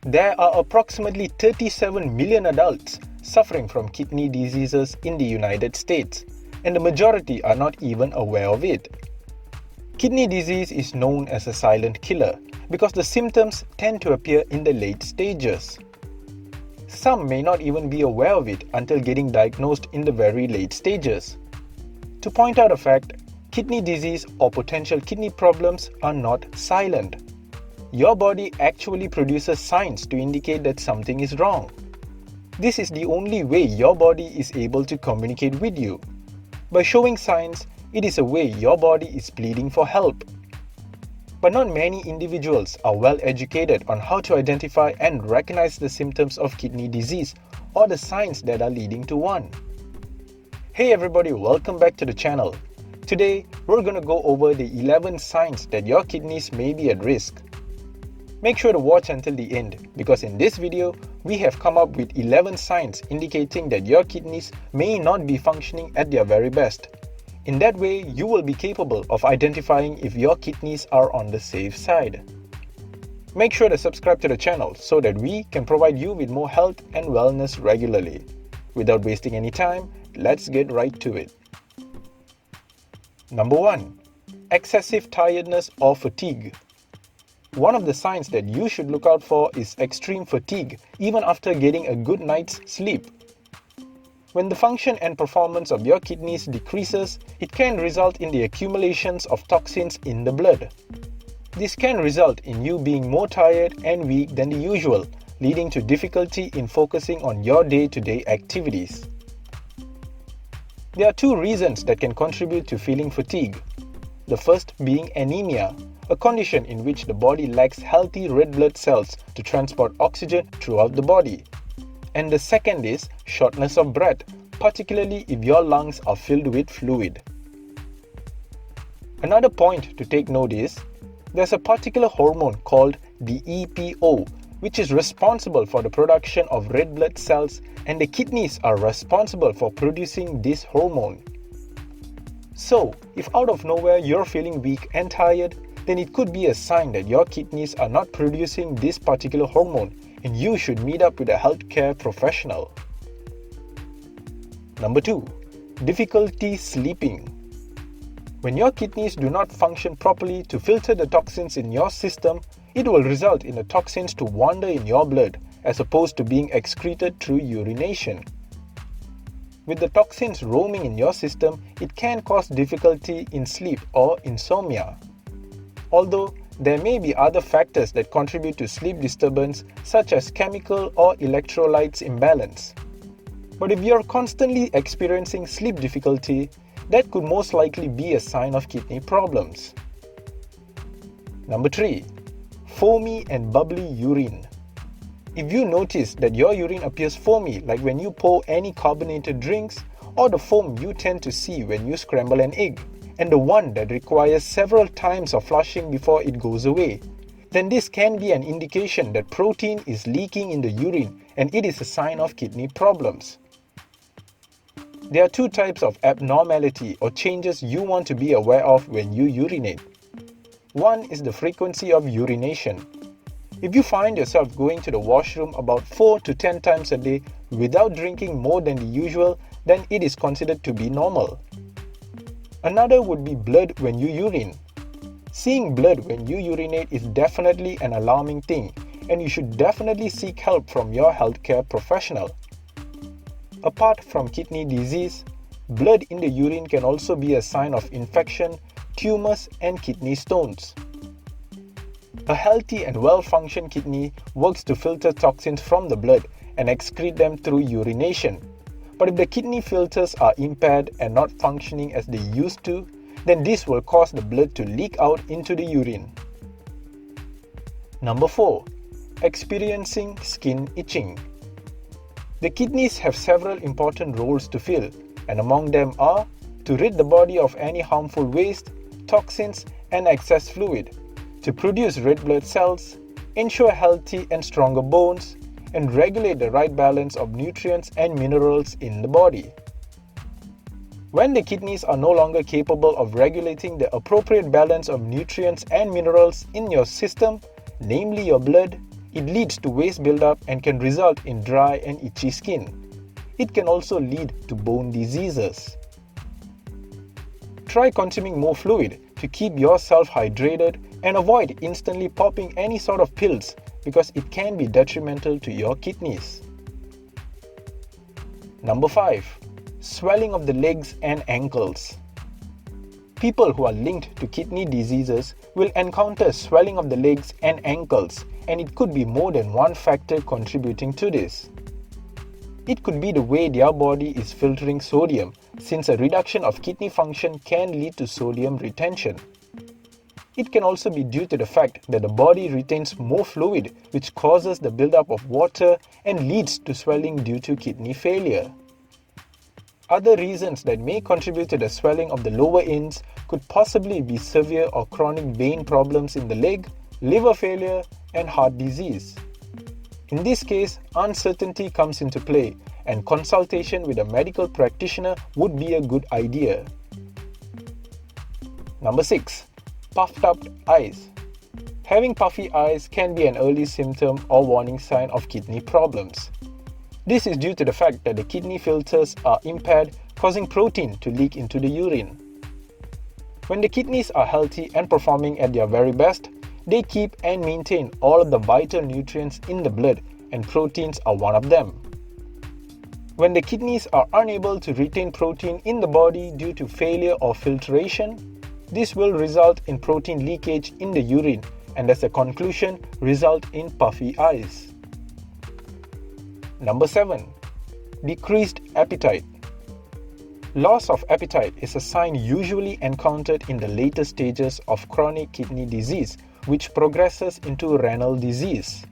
There are approximately 37 million adults suffering from kidney diseases in the United States, and the majority are not even aware of it. Kidney disease is known as a silent killer because the symptoms tend to appear in the late stages. Some may not even be aware of it until getting diagnosed in the very late stages. To point out a fact, kidney disease or potential kidney problems are not silent. Your body actually produces signs to indicate that something is wrong. This is the only way your body is able to communicate with you. By showing signs, it is a way your body is pleading for help. But not many individuals are well educated on how to identify and recognize the symptoms of kidney disease or the signs that are leading to one. Hey everybody, welcome back to the channel. Today, we're going to go over the 11 signs that your kidneys may be at risk. Make sure to watch until the end because in this video, we have come up with 11 signs indicating that your kidneys may not be functioning at their very best. In that way, you will be capable of identifying if your kidneys are on the safe side. Make sure to subscribe to the channel so that we can provide you with more health and wellness regularly. Without wasting any time, let's get right to it. Number 1. Excessive tiredness or fatigue. One of the signs that you should look out for is extreme fatigue even after getting a good night's sleep. When the function and performance of your kidneys decreases, it can result in the accumulations of toxins in the blood. This can result in you being more tired and weak than the usual, leading to difficulty in focusing on your day-to-day activities. There are two reasons that can contribute to feeling fatigue. The first being anemia, a condition in which the body lacks healthy red blood cells to transport oxygen throughout the body. And the second is shortness of breath, particularly if your lungs are filled with fluid. Another point to take note is, there's a particular hormone called the EPO, which is responsible for the production of red blood cells, and the kidneys are responsible for producing this hormone. So, if out of nowhere you're feeling weak and tired, then it could be a sign that your kidneys are not producing this particular hormone and you should meet up with a healthcare professional. Number 2. Difficulty sleeping. When your kidneys do not function properly to filter the toxins in your system, it will result in the toxins to wander in your blood as opposed to being excreted through urination. With the toxins roaming in your system, it can cause difficulty in sleep or insomnia. Although, there may be other factors that contribute to sleep disturbance such as chemical or electrolytes imbalance. But if you're constantly experiencing sleep difficulty, that could most likely be a sign of kidney problems. Number 3. Foamy and bubbly urine. If you notice that your urine appears foamy like when you pour any carbonated drinks, or the foam you tend to see when you scramble an egg, and the one that requires several times of flushing before it goes away, then this can be an indication that protein is leaking in the urine and it is a sign of kidney problems. There are two types of abnormality or changes you want to be aware of when you urinate. One is the frequency of urination. If you find yourself going to the washroom about 4 to 10 times a day without drinking more than the usual, then it is considered to be normal. Another would be blood when you urine. Seeing blood when you urinate is definitely an alarming thing, and you should definitely seek help from your healthcare professional. Apart from kidney disease, blood in the urine can also be a sign of infection, tumors, and kidney stones. A healthy and well-functioned kidney works to filter toxins from the blood and excrete them through urination. But if the kidney filters are impaired and not functioning as they used to, then this will cause the blood to leak out into the urine. Number 4. Experiencing skin itching. The kidneys have several important roles to fill, and among them are to rid the body of any harmful waste, toxins, and excess fluid, to produce red blood cells, ensure healthy and stronger bones, and regulate the right balance of nutrients and minerals in the body. When the kidneys are no longer capable of regulating the appropriate balance of nutrients and minerals in your system, namely your blood, It leads to waste buildup and can result in dry and itchy skin. It can also lead to bone diseases. Try consuming more fluid to keep yourself hydrated and avoid instantly popping any sort of pills because it can be detrimental to your kidneys. Number 5. Swelling of the legs and ankles. People who are linked to kidney diseases will encounter swelling of the legs and ankles, and it could be more than one factor contributing to this. It could be the way their body is filtering sodium, since a reduction of kidney function can lead to sodium retention. It can also be due to the fact that the body retains more fluid, which causes the buildup of water and leads to swelling due to kidney failure. Other reasons that may contribute to the swelling of the lower ends could possibly be severe or chronic vein problems in the leg, liver failure, and heart disease. In this case, uncertainty comes into play, and consultation with a medical practitioner would be a good idea. Number 6. Puffed up eyes. Having puffy eyes can be an early symptom or warning sign of kidney problems. This is due to the fact that the kidney filters are impaired, causing protein to leak into the urine. When the kidneys are healthy and performing at their very best, they keep and maintain all of the vital nutrients in the blood, and proteins are one of them. When the kidneys are unable to retain protein in the body due to failure or filtration, this will result in protein leakage in the urine and as a conclusion result in puffy eyes. Number 7. Decreased appetite. Loss of appetite is a sign usually encountered in the later stages of chronic kidney disease, which progresses into renal disease.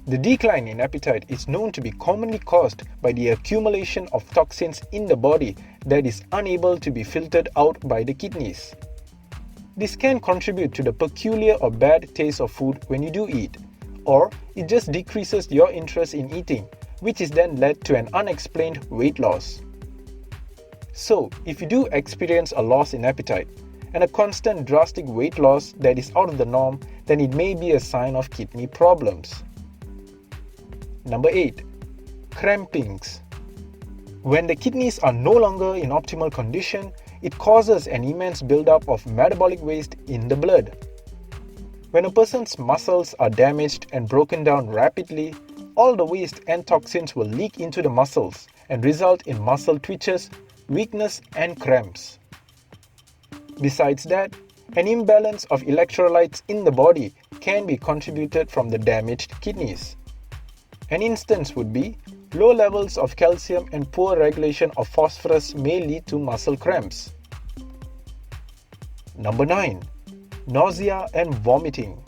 The decline in appetite is known to be commonly caused by the accumulation of toxins in the body that is unable to be filtered out by the kidneys. This can contribute to the peculiar or bad taste of food when you do eat, or it just decreases your interest in eating, which is then led to an unexplained weight loss. So, if you do experience a loss in appetite, and a constant drastic weight loss that is out of the norm, then it may be a sign of kidney problems. Number 8. Crampings. When the kidneys are no longer in optimal condition, it causes an immense buildup of metabolic waste in the blood. When a person's muscles are damaged and broken down rapidly, all the waste and toxins will leak into the muscles and result in muscle twitches, weakness, and cramps. Besides that, an imbalance of electrolytes in the body can be contributed from the damaged kidneys. An instance would be low levels of calcium and poor regulation of phosphorus may lead to muscle cramps. Number 9. Nausea and vomiting.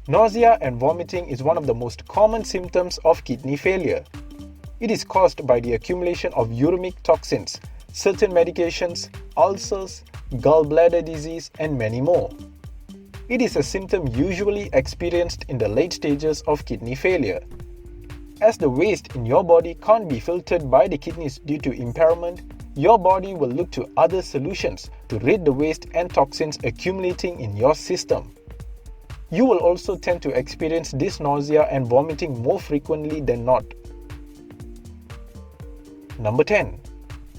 Nausea and vomiting is one of the most common symptoms of kidney failure. It is caused by the accumulation of uremic toxins, certain medications, ulcers, gallbladder disease, and many more. It is a symptom usually experienced in the late stages of kidney failure. As the waste in your body can't be filtered by the kidneys due to impairment, your body will look to other solutions to rid the waste and toxins accumulating in your system. You will also tend to experience this nausea and vomiting more frequently than not. Number 10.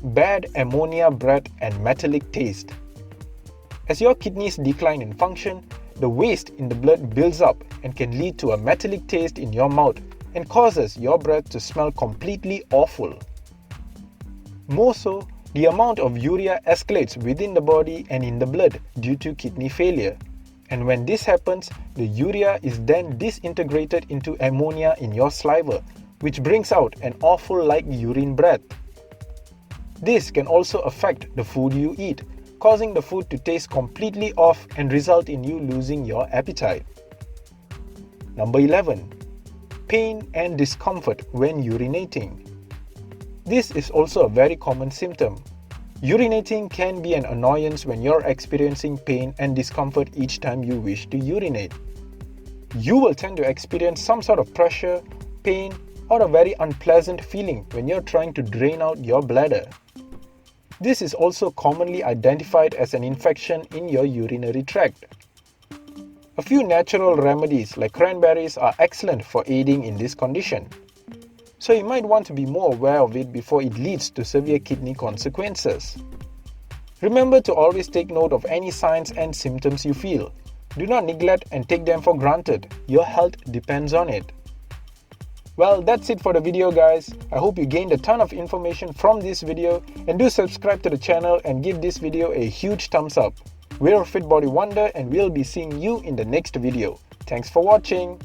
Bad ammonia breath and metallic taste. As your kidneys decline in function, the waste in the blood builds up and can lead to a metallic taste in your mouth and causes your breath to smell completely awful. More so, the amount of urea escalates within the body and in the blood due to kidney failure. And when this happens, the urea is then disintegrated into ammonia in your saliva, which brings out an awful like urine breath. This can also affect the food you eat, causing the food to taste completely off and result in you losing your appetite. Number 11. Pain and discomfort when urinating. This is also a very common symptom. Urinating can be an annoyance when you're experiencing pain and discomfort each time you wish to urinate. You will tend to experience some sort of pressure, pain, or a very unpleasant feeling when you're trying to drain out your bladder. This is also commonly identified as an infection in your urinary tract. A few natural remedies like cranberries are excellent for aiding in this condition. So you might want to be more aware of it before it leads to severe kidney consequences. Remember to always take note of any signs and symptoms you feel. Do not neglect and take them for granted. Your health depends on it. Well, that's it for the video, guys. I hope you gained a ton of information from this video, and do subscribe to the channel and give this video a huge thumbs up. We're Fit Body Wonder and we'll be seeing you in the next video. Thanks for watching.